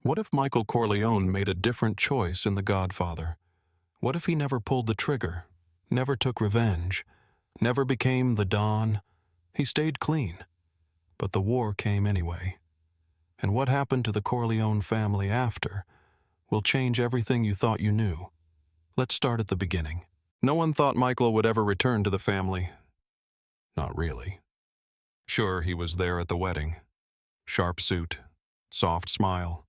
What if Michael Corleone made a different choice in The Godfather? What if he never pulled the trigger, never took revenge, never became the Don? He stayed clean. But the war came anyway. And what happened to the Corleone family after will change everything you thought you knew. Let's start at the beginning. No one thought Michael would ever return to the family. Not really. Sure, he was there at the wedding. Sharp suit, soft smile,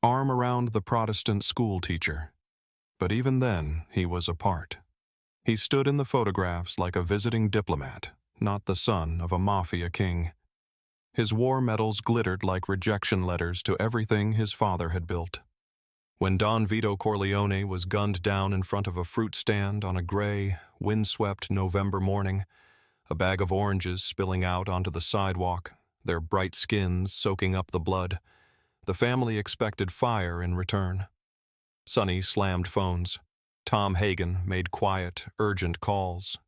arm around the Protestant school teacher. But even then, he was apart. He stood in the photographs like a visiting diplomat, not the son of a mafia king. His war medals glittered like rejection letters to everything his father had built. When Don Vito Corleone was gunned down in front of a fruit stand on a gray, windswept November morning, a bag of oranges spilling out onto the sidewalk, their bright skins soaking up the blood, the family expected fire in return. Sonny slammed phones. Tom Hagen made quiet, urgent calls.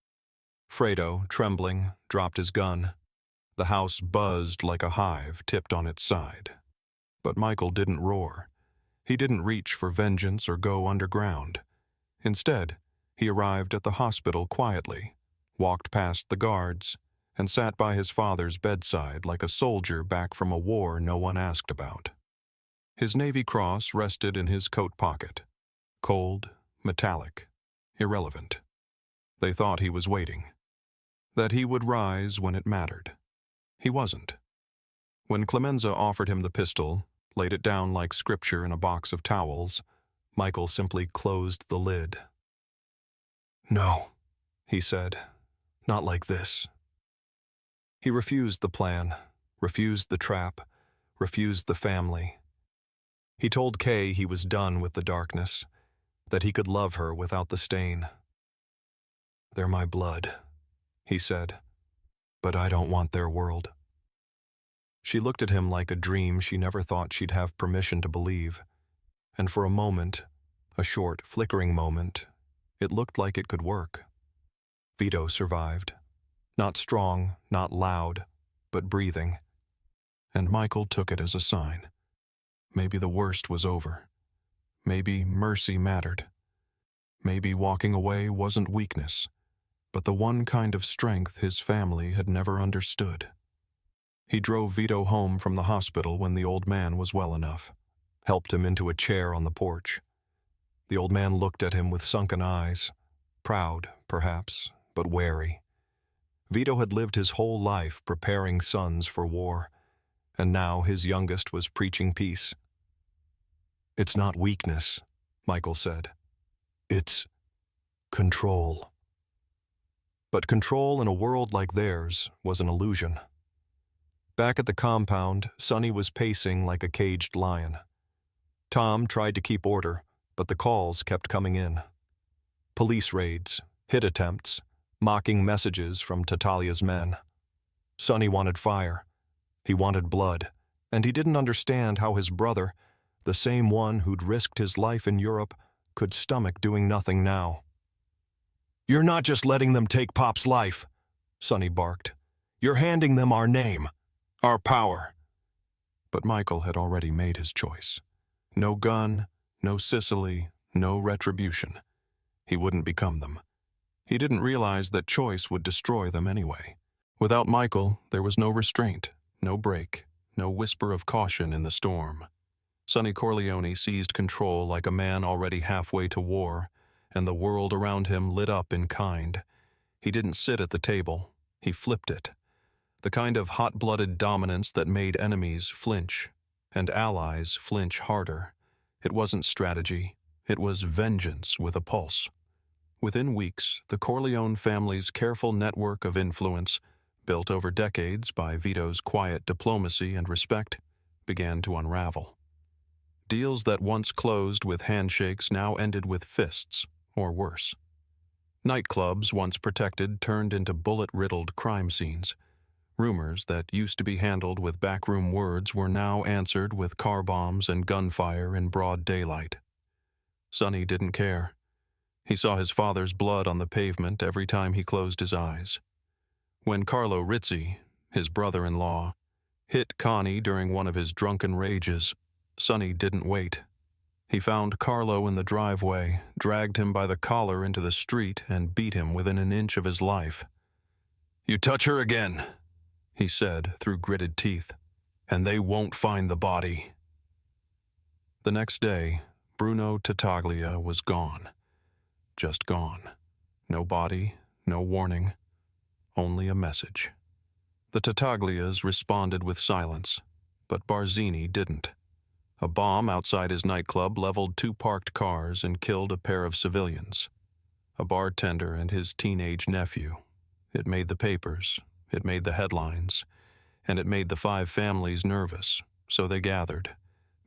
Fredo, trembling, dropped his gun. The house buzzed like a hive tipped on its side. But Michael didn't roar. He didn't reach for vengeance or go underground. Instead, he arrived at the hospital quietly, walked past the guards, and sat by his father's bedside like a soldier back from a war no one asked about. His Navy Cross rested in his coat pocket. Cold, metallic, irrelevant. They thought he was waiting. That he would rise when it mattered. He wasn't. When Clemenza offered him the pistol, laid it down like scripture in a box of towels, Michael simply closed the lid. "No," he said, "not like this." He refused the plan, refused the trap, refused the family. He told Kay he was done with the darkness, that he could love her without the stain. "They're my blood," he said, "but I don't want their world." She looked at him like a dream she never thought she'd have permission to believe, and for a moment, a short, flickering moment, it looked like it could work. Vito survived. Not strong, not loud, but breathing. And Michael took it as a sign. Maybe the worst was over. Maybe mercy mattered. Maybe walking away wasn't weakness, but the one kind of strength his family had never understood. He drove Vito home from the hospital when the old man was well enough, helped him into a chair on the porch. The old man looked at him with sunken eyes, proud, perhaps, but wary. Vito had lived his whole life preparing sons for war, and now his youngest was preaching peace. "It's not weakness," Michael said. "It's control." But control in a world like theirs was an illusion. Back at the compound, Sonny was pacing like a caged lion. Tom tried to keep order, but the calls kept coming in. Police raids, hit attempts, mocking messages from Tatalia's men. Sonny wanted fire. He wanted blood, and he didn't understand how his brother, the same one who'd risked his life in Europe, could stomach doing nothing now. "You're not just letting them take Pop's life," Sonny barked. "You're handing them our name. Our power." But Michael had already made his choice. No gun, no Sicily, no retribution. He wouldn't become them. He didn't realize that choice would destroy them anyway. Without Michael, there was no restraint, no break, no whisper of caution in the storm. Sonny Corleone seized control like a man already halfway to war, and the world around him lit up in kind. He didn't sit at the table. He flipped it. The kind of hot-blooded dominance that made enemies flinch, and allies flinch harder. It wasn't strategy. It was vengeance with a pulse. Within weeks, the Corleone family's careful network of influence, built over decades by Vito's quiet diplomacy and respect, began to unravel. Deals that once closed with handshakes now ended with fists, or worse. Nightclubs once protected turned into bullet-riddled crime scenes. Rumors that used to be handled with backroom words were now answered with car bombs and gunfire in broad daylight. Sonny didn't care. He saw his father's blood on the pavement every time he closed his eyes. When Carlo Rizzi, his brother-in-law, hit Connie during one of his drunken rages, Sonny didn't wait. He found Carlo in the driveway, dragged him by the collar into the street, and beat him within an inch of his life. "You touch her again," he said through gritted teeth, "and they won't find the body." The next day, Bruno Tattaglia was gone. Just gone. No body, no warning, only a message. The Tattaglias responded with silence, but Barzini didn't. A bomb outside his nightclub leveled 2 parked cars and killed a pair of civilians. A bartender and his teenage nephew. It made the papers, it made the headlines, and it made the 5 families nervous, so they gathered.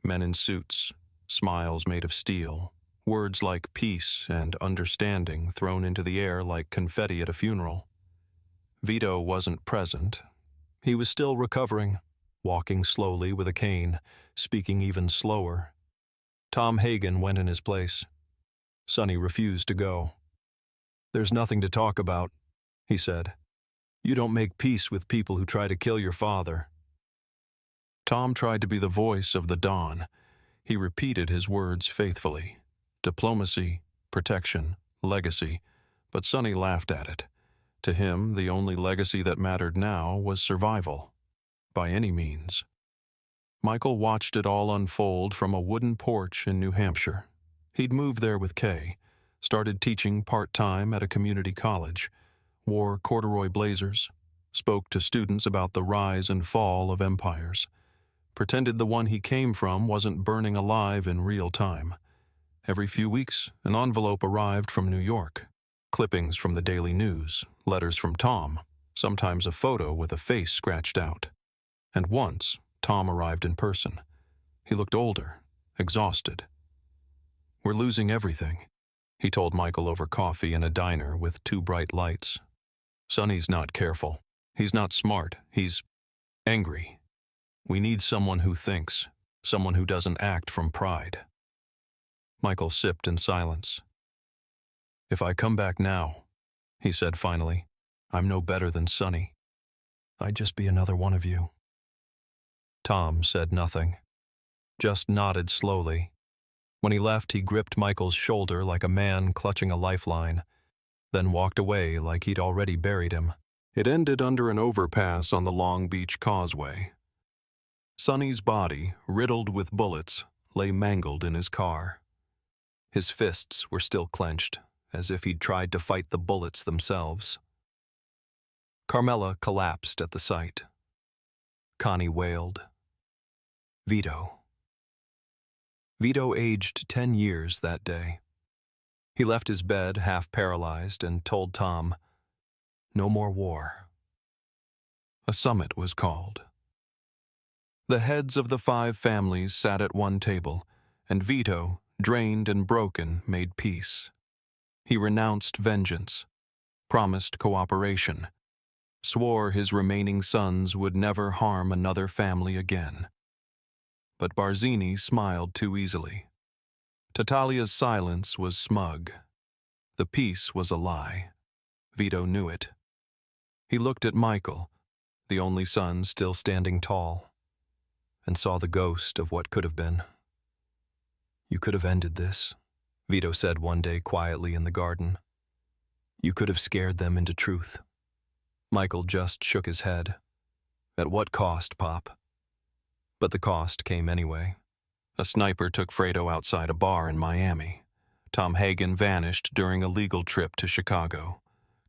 Men in suits, smiles made of steel, words like peace and understanding thrown into the air like confetti at a funeral. Vito wasn't present. He was still recovering, walking slowly with a cane, speaking even slower. Tom Hagen went in his place. Sonny refused to go. "There's nothing to talk about," he said. "You don't make peace with people who try to kill your father." Tom tried to be the voice of the Don. He repeated his words faithfully. Diplomacy, protection, legacy, but Sonny laughed at it. To him, the only legacy that mattered now was survival, by any means. Michael watched it all unfold from a wooden porch in New Hampshire. He'd moved there with Kay, started teaching part-time at a community college, wore corduroy blazers, spoke to students about the rise and fall of empires, pretended the one he came from wasn't burning alive in real time. Every few weeks, an envelope arrived from New York. Clippings from the Daily News, letters from Tom, sometimes a photo with a face scratched out. And once, Tom arrived in person. He looked older, exhausted. "We're losing everything," he told Michael over coffee in a diner with 2 bright lights. "Sonny's not careful. He's not smart. He's angry. We need someone who thinks, someone who doesn't act from pride." Michael sipped in silence. "If I come back now," he said finally, "I'm no better than Sonny. I'd just be another one of you." Tom said nothing, just nodded slowly. When he left, he gripped Michael's shoulder like a man clutching a lifeline, then walked away like he'd already buried him. It ended under an overpass on the Long Beach Causeway. Sonny's body, riddled with bullets, lay mangled in his car. His fists were still clenched, as if he'd tried to fight the bullets themselves. Carmela collapsed at the sight. Connie wailed. Vito. Vito aged 10 years that day. He left his bed half paralyzed and told Tom, "No more war." A summit was called. The heads of the 5 families sat at one table, and Vito, drained and broken, made peace. He renounced vengeance, promised cooperation, swore his remaining sons would never harm another family again. But Barzini smiled too easily. Tattaglia's silence was smug. The peace was a lie. Vito knew it. He looked at Michael, the only son still standing tall, and saw the ghost of what could have been. "You could have ended this," Vito said one day quietly in the garden. "You could have scared them into truth." Michael just shook his head. "At what cost, Pop?" But the cost came anyway. A sniper took Fredo outside a bar in Miami. Tom Hagen vanished during a legal trip to Chicago.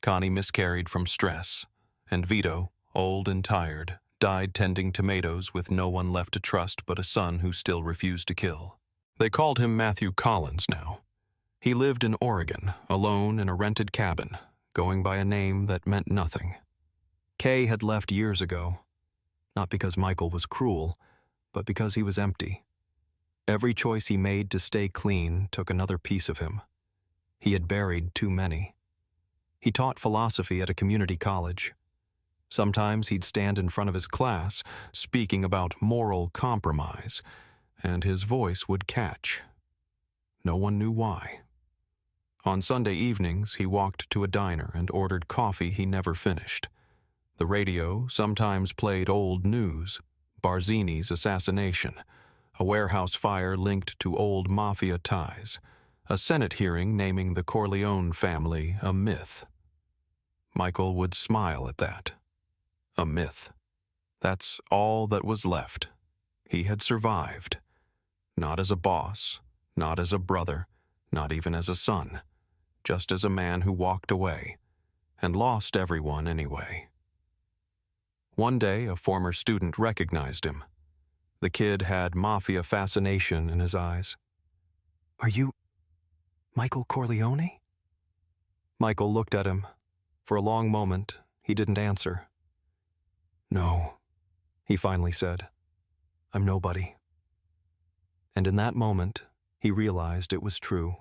Connie miscarried from stress. And Vito, old and tired, died tending tomatoes with no one left to trust but a son who still refused to kill. They called him Matthew Collins now. He lived in Oregon, alone in a rented cabin, going by a name that meant nothing. Kay had left years ago, not because Michael was cruel, but because he was empty. Every choice he made to stay clean took another piece of him. He had buried too many. He taught philosophy at a community college. Sometimes he'd stand in front of his class, speaking about moral compromise, and his voice would catch. No one knew why. On Sunday evenings, he walked to a diner and ordered coffee he never finished. The radio sometimes played old news, Barzini's assassination, a warehouse fire linked to old mafia ties, a Senate hearing naming the Corleone family a myth. Michael would smile at that. A myth. That's all that was left. He had survived. Not as a boss, not as a brother, not even as a son, just as a man who walked away and lost everyone anyway. One day, a former student recognized him. The kid had mafia fascination in his eyes. "Are you Michael Corleone?" Michael looked at him. For a long moment, he didn't answer. "No," he finally said. "I'm nobody." And in that moment, he realized it was true.